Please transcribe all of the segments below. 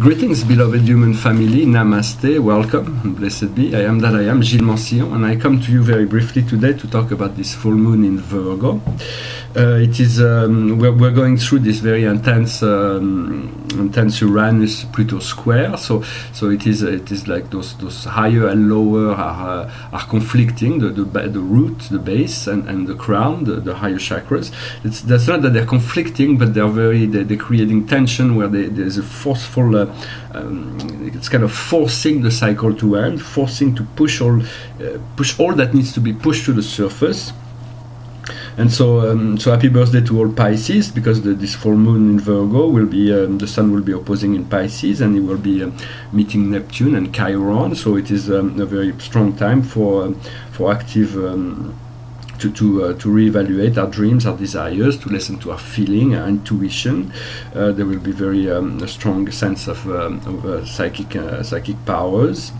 Greetings, beloved human family. Namaste, welcome, blessed be. I am that I am, Gilles Mancillon, and I come to you very briefly today to talk about this full moon in Virgo. We're going through this very intense Uranus-Pluto square. So it is like those higher and lower are conflicting. The root, the base, and the crown, the higher chakras. That's not that they're conflicting, but they're creating tension where there's a forceful. It's kind of forcing the cycle to end, forcing to push all that needs to be pushed to the surface. And so happy birthday to all Pisces, because this full moon in Virgo will be the Sun will be opposing in Pisces, and it will be meeting Neptune and Chiron. So it is a very strong time for active. To reevaluate our dreams, our desires, to listen to our feeling, our intuition. There will be very a strong sense of psychic powers.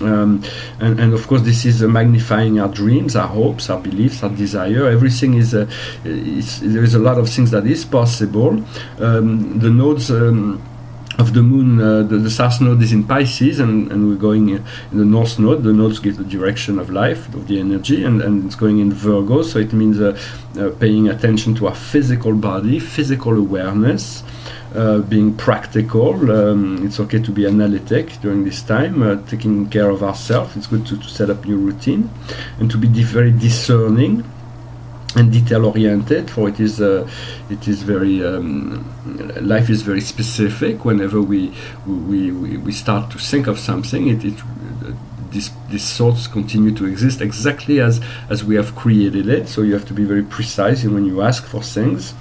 And of course, this is magnifying our dreams, our hopes, our beliefs, our desire. Everything is there is a lot of things that is possible. The nodes of the moon, the South node is in Pisces, and we're going in the North node. The nodes give the direction of life, of the energy, and it's going in Virgo. So it means paying attention to our physical body, physical awareness. Being practical. It's okay to be analytic during this time, taking care of ourselves. It's good to set up new routine and to be very discerning and detail oriented, for it is very life is very specific. Whenever we start to think of something, these thoughts continue to exist exactly as we have created it. So you have to be very precise when you ask for things.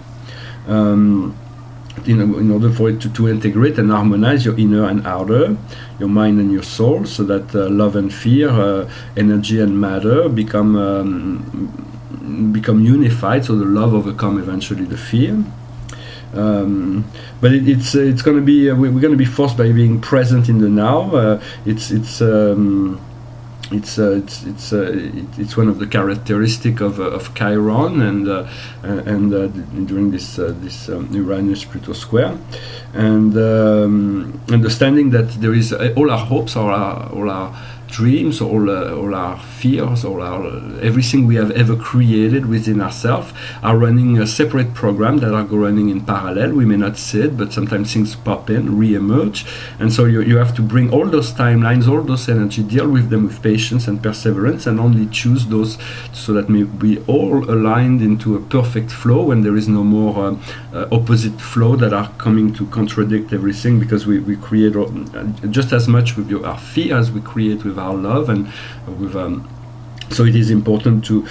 In order for it to integrate and harmonize your inner and outer, your mind and your soul, so that love and fear, energy and matter become unified. So the love overcome eventually the fear. But it's going to be we're going to be forced by being present in the now. It's one of the characteristics of Chiron and during this Uranus-Pluto square, and understanding that there is all our hopes, all our dreams, all our fears, everything we have ever created within ourselves are running a separate program that are running in parallel. We may not see it, but sometimes things pop in, re-emerge, and so you have to bring all those timelines, all those energy, deal with them with patience and perseverance, and only choose those so that we all aligned into a perfect flow, when there is no more opposite flow that are coming to contradict everything, because we create just as much with our fear as we create with our love, and with so it is important to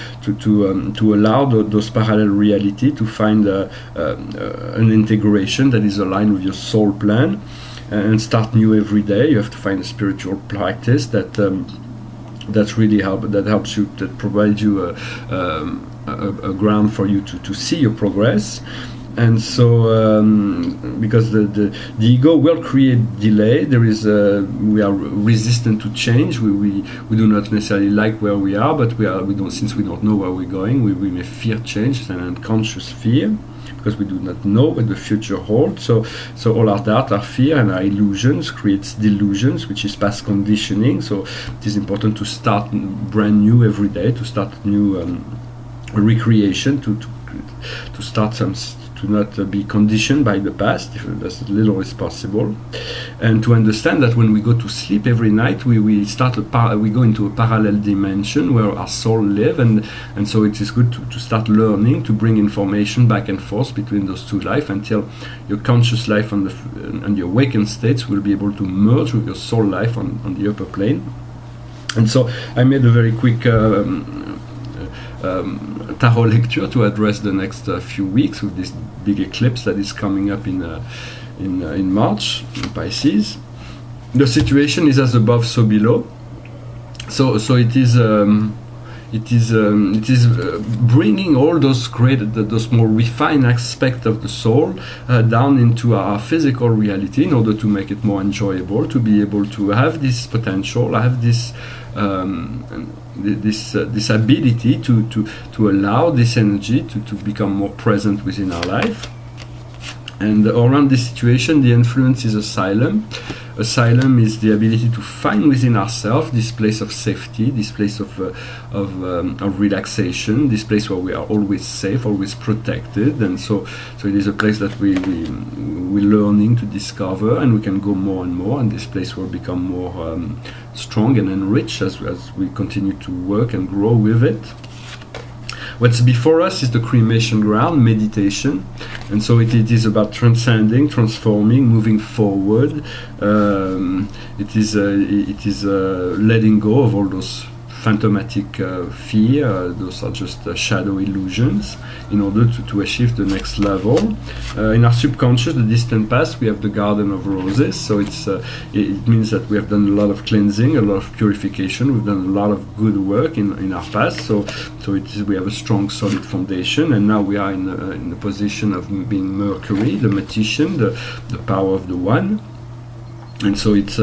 allow those parallel reality to find an integration that is aligned with your soul plan, and start new every day. You have to find a spiritual practice that really helps you, that provides you a ground for you to see your progress. And so, because the ego will create delay, we are resistant to change. We do not necessarily like where we are, but since we don't know where we're going, we may fear change. It's an unconscious fear, because we do not know what the future holds. So all our doubt, our fear, and our illusions creates delusions, which is past conditioning. So it is important to start brand new every day, to start new recreation, to start to not be conditioned by the past, as little as possible, and to understand that when we go to sleep every night, we go into a parallel dimension where our soul live, and so it is good to start learning to bring information back and forth between those two lives, until your conscious life and your awakened states will be able to merge with your soul life on the upper plane. And so I made a very quick tarot lecture to address the next few weeks with this big eclipse that is coming up in March in Pisces. The situation is as above, so below. So it is bringing all those those more refined aspects of the soul down into our physical reality, in order to make it more enjoyable, to be able to have this potential, have this this ability to allow this energy to become more present within our life. And around this situation, the influence is asylum. Asylum is the ability to find within ourselves this place of safety, this place of relaxation, this place where we are always safe, always protected, and so it is a place that we're learning to discover, and we can go more and more, and this place will become more strong and enriched as we continue to work and grow with it. What's before us is the cremation ground, meditation, and so it is about transcending, transforming, moving forward. It is letting go of all those phantomatic fear. Those are just shadow illusions, in order to achieve the next level. In our subconscious, the distant past, we have the garden of roses. So it means that we have done a lot of cleansing, a lot of purification. We've done a lot of good work in our past. So we have a strong, solid foundation. And now we are in the position of being Mercury, the magician, the power of the one. And so it's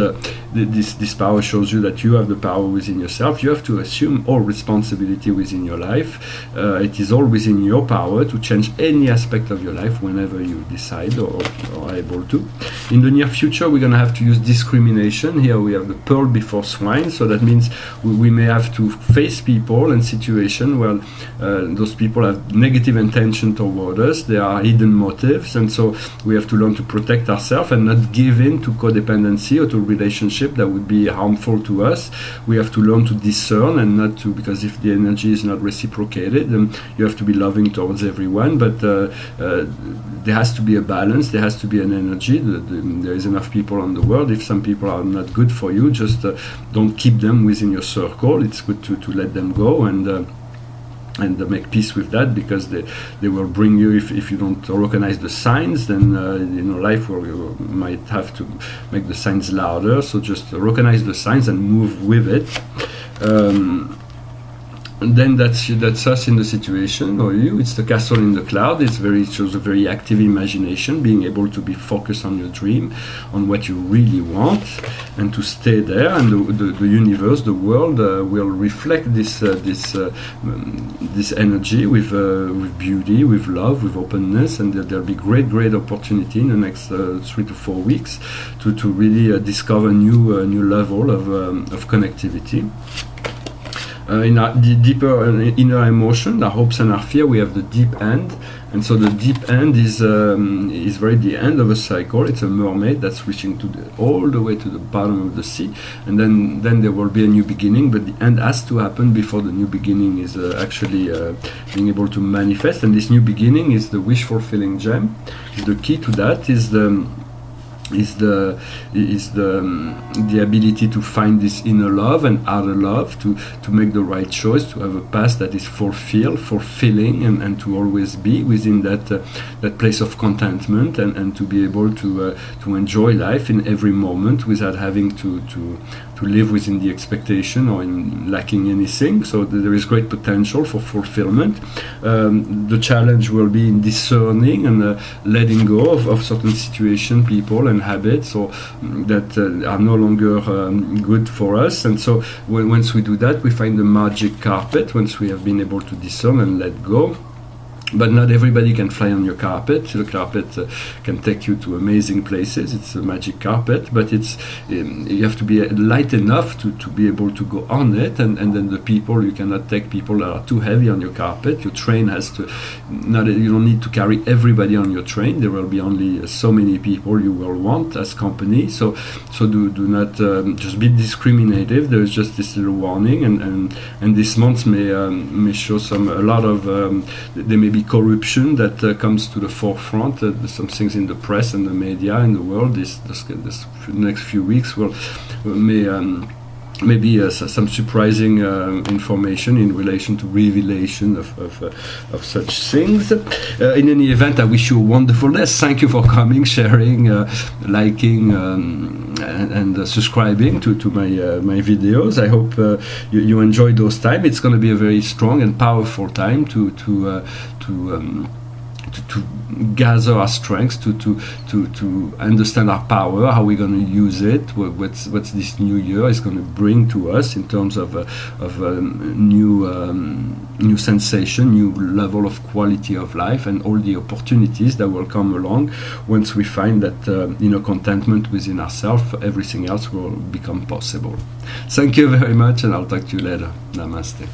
this power shows you that you have the power within yourself. You have to assume all responsibility within your life. It is all within your power to change any aspect of your life whenever you decide or are able to. In the near future, we're going to have to use discrimination. Here we have the pearl before swine. So that means we may have to face people and situations where those people have negative intention toward us. There are hidden motives. And so we have to learn to protect ourselves and not give in to codependency or to relationship that would be harmful to us. We have to learn to discern and not to, because if the energy is not reciprocated, then you have to be loving towards everyone, but there has to be a balance, there has to be an energy. There is enough people on the world. If some people are not good for you, just don't keep them within your circle. It's good to let them go and make peace with that, because they will bring you, if you don't recognize the signs, then life will, you might have to make the signs louder. So just recognize the signs and move with it. And then that's us in the situation, or you. It's the castle in the cloud. It shows a very active imagination, being able to be focused on your dream, on what you really want, and to stay there. And the universe, the world, will reflect this energy with beauty, with love, with openness, and there'll be great opportunity in the next 3 to 4 weeks to really discover new level of connectivity. In our deeper inner emotion, our hopes and our fear, we have the deep end, and so the deep end is very the end of a cycle. It's a mermaid that's reaching all the way to the bottom of the sea, and then there will be a new beginning. But the end has to happen before the new beginning is actually being able to manifest. And this new beginning is the wish fulfilling gem. The key to that is the ability to find this inner love and outer love, to make the right choice, to have a past that is fulfilling, and to always be within that place of contentment, and to be able to enjoy life in every moment without having to live within the expectation or in lacking anything. So there is great potential for fulfillment. The challenge will be in discerning and letting go of certain situations, people, and habits, or that are no longer good for us. And so once we do that, we find the magic carpet, once we have been able to discern and let go. But not everybody can fly on your carpet. The carpet can take you to amazing places. It's a magic carpet, but you have to be light enough to be able to go on it. And then the people, you cannot take people that are too heavy on your carpet. Your train has to, you don't need to carry everybody on your train. There will be only so many people you will want as company. So do not just be discriminative. There is just this little warning, and this month may show a lot of there may be corruption that comes to the forefront. Some things in the press and the media in the world this next few weeks maybe some surprising information in relation to revelation of such things. In any event, I wish you a wonderful day. Thank you for coming, sharing, liking, and subscribing to my videos. I hope you enjoyed those time. It's going to be a very strong and powerful time to to gather our strengths, to understand our power, how we're going to use it, what's this new year is going to bring to us in terms of new sensation, new level of quality of life, and all the opportunities that will come along once we find that inner contentment within ourselves. Everything else will become possible. Thank you very much, and I'll talk to you later. Namaste.